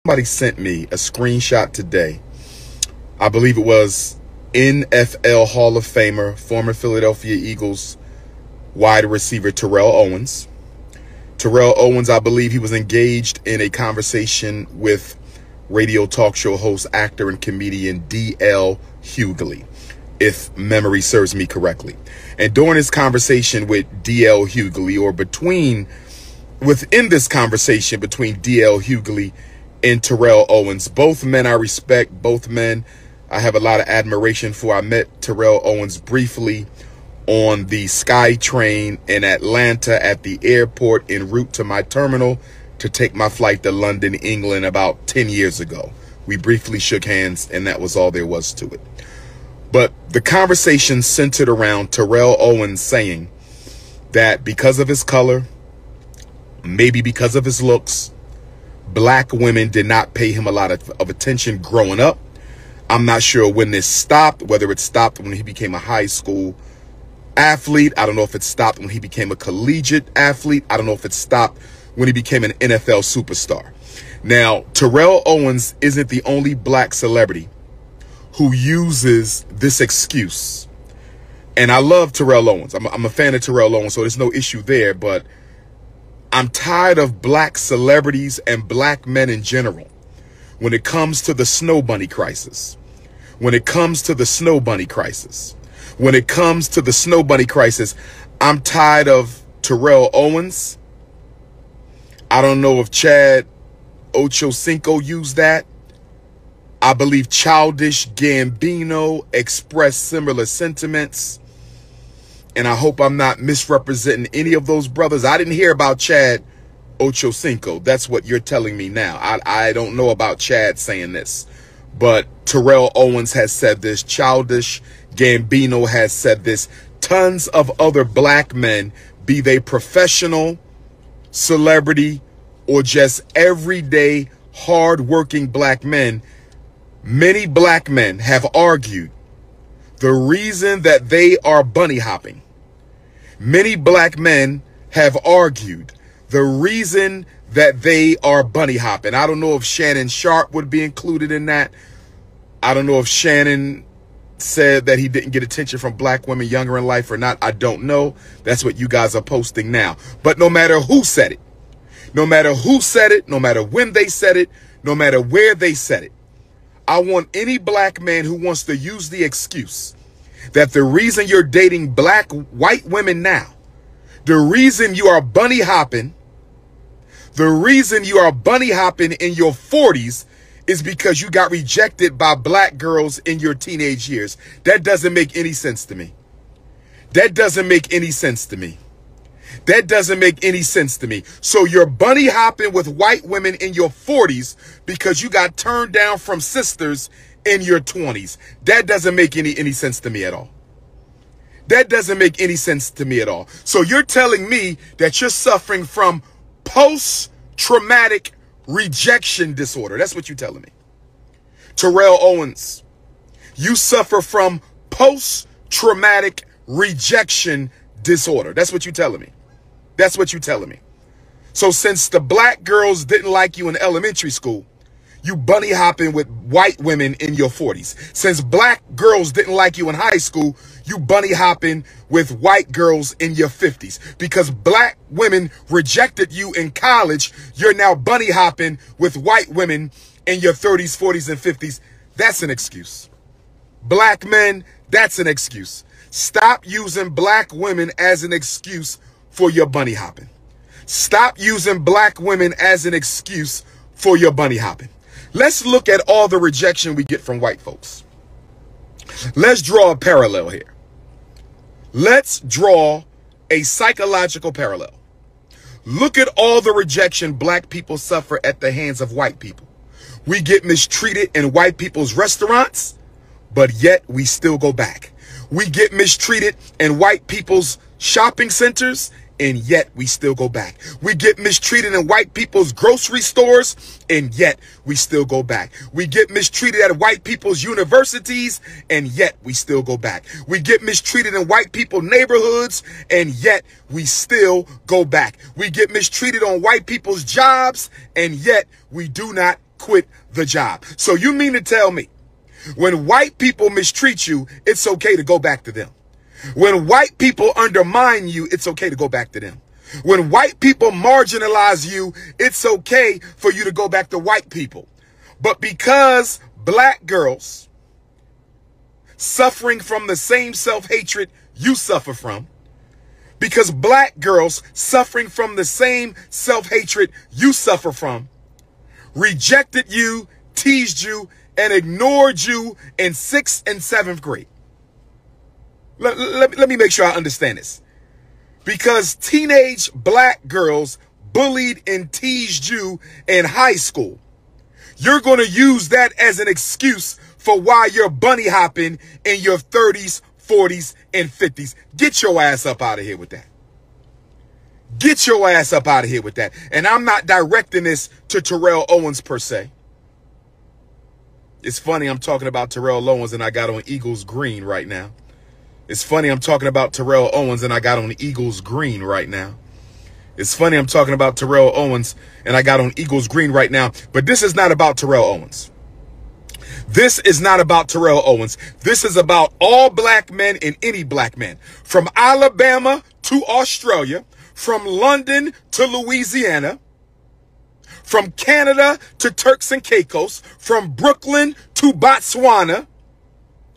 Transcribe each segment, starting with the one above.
Somebody sent me a screenshot today. I believe it was NFL Hall of Famer, former Philadelphia Eagles wide receiver Terrell Owens. Terrell Owens, I believe he was engaged in a conversation with radio talk show host, actor, and comedian D.L. Hughley, if memory serves me correctly. And during this conversation with D.L. Hughley, or within this conversation between D.L. Hughley and Terrell Owens, both men I respect, both men I have a lot of admiration for. I met Terrell Owens briefly on the SkyTrain in Atlanta at the airport en route to my terminal to take my flight to London, England about 10 years ago. We briefly shook hands, and that was all there was to it. But the conversation centered around Terrell Owens saying that because of his color, maybe because of his looks, black women did not pay him a lot of attention growing up. I'm not sure when this stopped, whether it stopped when he became a high school athlete. I don't know if it stopped when he became a collegiate athlete. I don't know if it stopped when he became an NFL superstar. Now, Terrell Owens isn't the only black celebrity who uses this excuse. And I love Terrell Owens. I'm a fan of Terrell Owens, so there's no issue there. But I'm tired of black celebrities and black men in general when it comes to the snow bunny crisis. When it comes to the snow bunny crisis. When it comes to the snow bunny crisis, I'm tired of Terrell Owens. I don't know if Chad Ochocinco used that. I believe Childish Gambino expressed similar sentiments. And I hope I'm not misrepresenting any of those brothers. I didn't hear about Chad Ochocinco. That's what you're telling me now. I don't know about Chad saying this. But Terrell Owens has said this. Childish Gambino has said this. Tons of other black men, be they professional, celebrity, or just everyday, hard-working black men, many black men have argued the reason that they are bunny hopping. Many black men have argued the reason that they are bunny hopping. I don't know if Shannon Sharp would be included in that. I don't know if Shannon said that he didn't get attention from black women younger in life or not. I don't know. That's what you guys are posting now. But no matter who said it, no matter who said it, no matter when they said it, no matter where they said it, I want any black man who wants to use the excuse that the reason you're dating white women now, the reason you are bunny hopping, the reason you are bunny hopping in your 40s is because you got rejected by black girls in your teenage years. That doesn't make any sense to me. That doesn't make any sense to me. That doesn't make any sense to me. So you're bunny hopping with white women in your 40s because you got turned down from sisters in your 20s. That doesn't make any sense to me at all. That doesn't make any sense to me at all. So you're telling me that you're suffering from post-traumatic rejection disorder. That's what you're telling me. Terrell Owens, you suffer from post-traumatic rejection disorder. That's what you're telling me. That's what you're telling me. So since the black girls didn't like you in elementary school, you bunny hopping with white women in your 40s. Since black girls didn't like you in high school, you bunny hopping with white girls in your 50s. Because black women rejected you in college, you're now bunny hopping with white women in your 30s, 40s, and 50s. That's an excuse. Black men, that's an excuse. Stop using black women as an excuse for your bunny hopping. Stop using black women as an excuse for your bunny hopping. Let's look at all the rejection we get from white folks. Let's draw a parallel here. Let's draw a psychological parallel. Look at all the rejection black people suffer at the hands of white people. We get mistreated in white people's restaurants, but yet we still go back. We get mistreated in white people's shopping centers, and yet we still go back. We get mistreated in white people's grocery stores, and yet we still go back. We get mistreated at white people's universities, and yet we still go back. We get mistreated in white people's neighborhoods, and yet we still go back. We get mistreated on white people's jobs, and yet we do not quit the job. So you mean to tell me when white people mistreat you, it's okay to go back to them? When white people undermine you, it's okay to go back to them. When white people marginalize you, it's okay for you to go back to white people. But because black girls suffering from the same self-hatred you suffer from, because black girls suffering from the same self-hatred you suffer from, rejected you, teased you, and ignored you in 6th and 7th grade. Let me make sure I understand this. Because teenage black girls bullied and teased you in high school, you're going to use that as an excuse for why you're bunny hopping in your 30s, 40s, and 50s. Get your ass up out of here with that. Get your ass up out of here with that. And I'm not directing this to Terrell Owens per se. It's funny I'm talking about Terrell Owens and I got on Eagles green right now. It's funny I'm talking about Terrell Owens and I got on Eagles green right now. It's funny I'm talking about Terrell Owens and I got on Eagles green right now. But this is not about Terrell Owens. This is not about Terrell Owens. This is about all black men and any black man. From Alabama to Australia, from London to Louisiana, from Canada to Turks and Caicos, from Brooklyn to Botswana,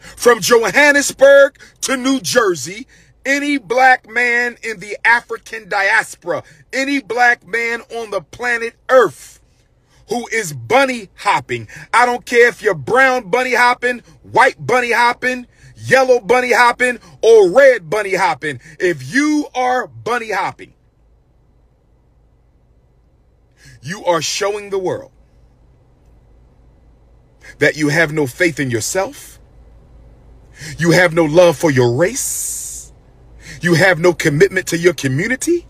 from Johannesburg to New Jersey, any black man in the African diaspora, any black man on the planet Earth who is bunny hopping. I don't care if you're brown bunny hopping, white bunny hopping, yellow bunny hopping, or red bunny hopping. If you are bunny hopping, you are showing the world that you have no faith in yourself. You have no love for your race. You have no commitment to your community.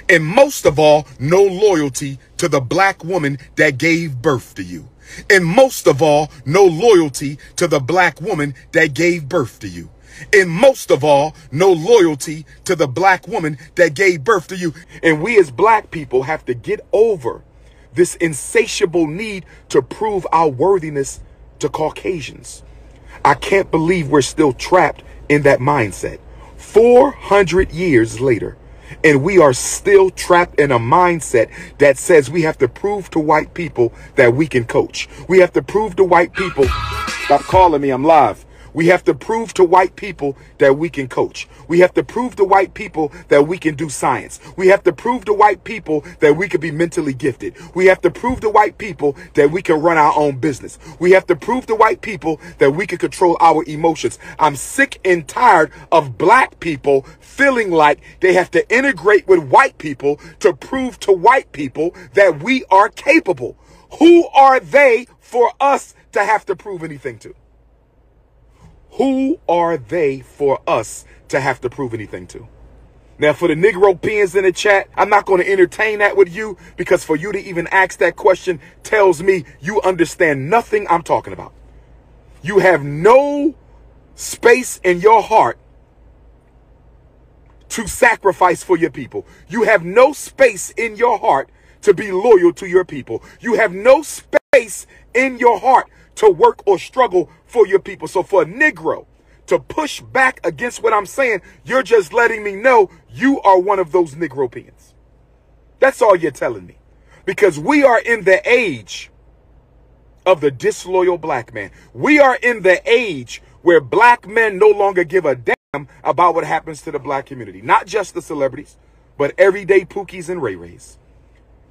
And most of all, no loyalty to the black woman that gave birth to you. And most of all, no loyalty to the black woman that gave birth to you. And most of all, no loyalty to the black woman that gave birth to you. And we as black people have to get over this insatiable need to prove our worthiness to Caucasians. I can't believe we're still trapped in that mindset 400 years later. And we are still trapped in a mindset that says we have to prove to white people that we can coach. We have to prove to white people, stop calling me, I'm live. We have to prove to white people that we can coach. We have to prove to white people that we can do science. We have to prove to white people that we can be mentally gifted. We have to prove to white people that we can run our own business. We have to prove to white people that we can control our emotions. I'm sick and tired of black people feeling like they have to integrate with white people to prove to white people that we are capable. Who are they for us to have to prove anything to? Who are they for us to have to prove anything to? Now, for the Negro peons in the chat, I'm not going to entertain that with you, because for you to even ask that question tells me you understand nothing I'm talking about. You have no space in your heart to sacrifice for your people. You have no space in your heart to be loyal to your people. You have no space in your heart to work or struggle for your people. So for a Negro to push back against what I'm saying, you're just letting me know you are one of those Negro peons. That's all you're telling me. Because we are in the age of the disloyal black man. We are in the age where black men no longer give a damn about what happens to the black community. Not just the celebrities, but everyday Pookies and Ray Rays.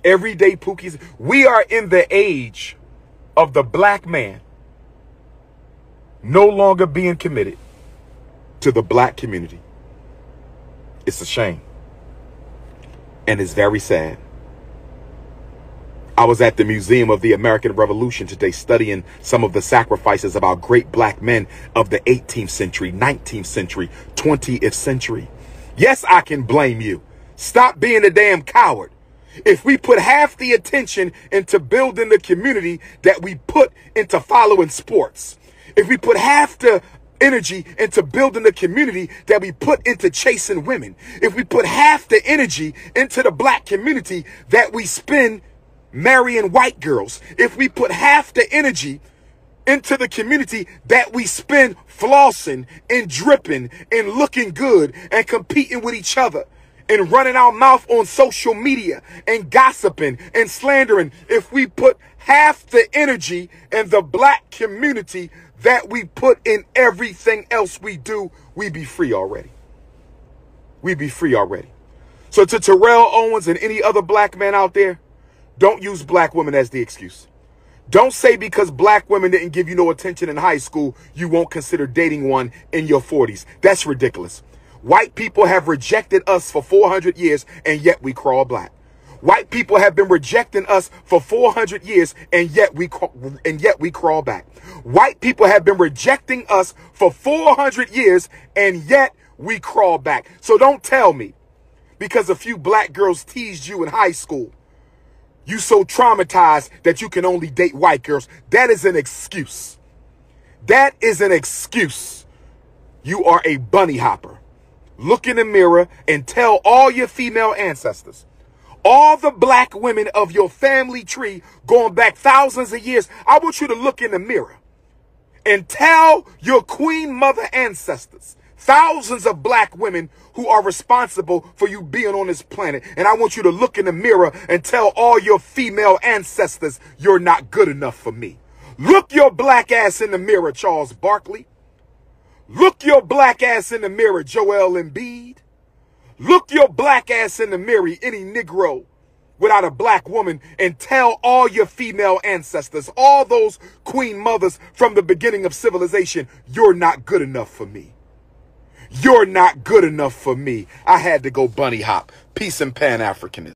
Everyday Pookies. We are in the age of the black man no longer being committed to the black community. It's a shame. And it's very sad. I was at the Museum of the American Revolution today studying some of the sacrifices of our great black men of the 18th century, 19th century, 20th century. Yes, I can blame you. Stop being a damn coward. If we put half the attention into building the community that we put into following sports, if we put half the energy into building the community that we put into chasing women, if we put half the energy into the black community that we spend marrying white girls, if we put half the energy into the community that we spend flossing and dripping and looking good and competing with each other and running our mouth on social media and gossiping and slandering, if we put half the energy in the black community that we put in everything else we do, we'd be free already. We'd be free already. So to Terrell Owens and any other black man out there, don't use black women as the excuse. Don't say because black women didn't give you no attention in high school, you won't consider dating one in your 40s. That's ridiculous. White people have rejected us for 400 years, and yet we crawl black. White people have been rejecting us for 400 years, and yet we crawl back. White people have been rejecting us for 400 years, and yet we crawl back. So don't tell me because a few black girls teased you in high school, you so traumatized that you can only date white girls. That is an excuse. That is an excuse. You are a bunny hopper. Look in the mirror and tell all your female ancestors, all the black women of your family tree going back thousands of years, I want you to look in the mirror and tell your queen mother ancestors, thousands of black women who are responsible for you being on this planet. And I want you to look in the mirror and tell all your female ancestors, you're not good enough for me. Look your black ass in the mirror, Charles Barkley. Look your black ass in the mirror, Joel Embiid. Look your black ass in the mirror, any Negro without a black woman, and tell all your female ancestors, all those queen mothers from the beginning of civilization, you're not good enough for me. You're not good enough for me. I had to go bunny hop. Peace and Pan-Africanism.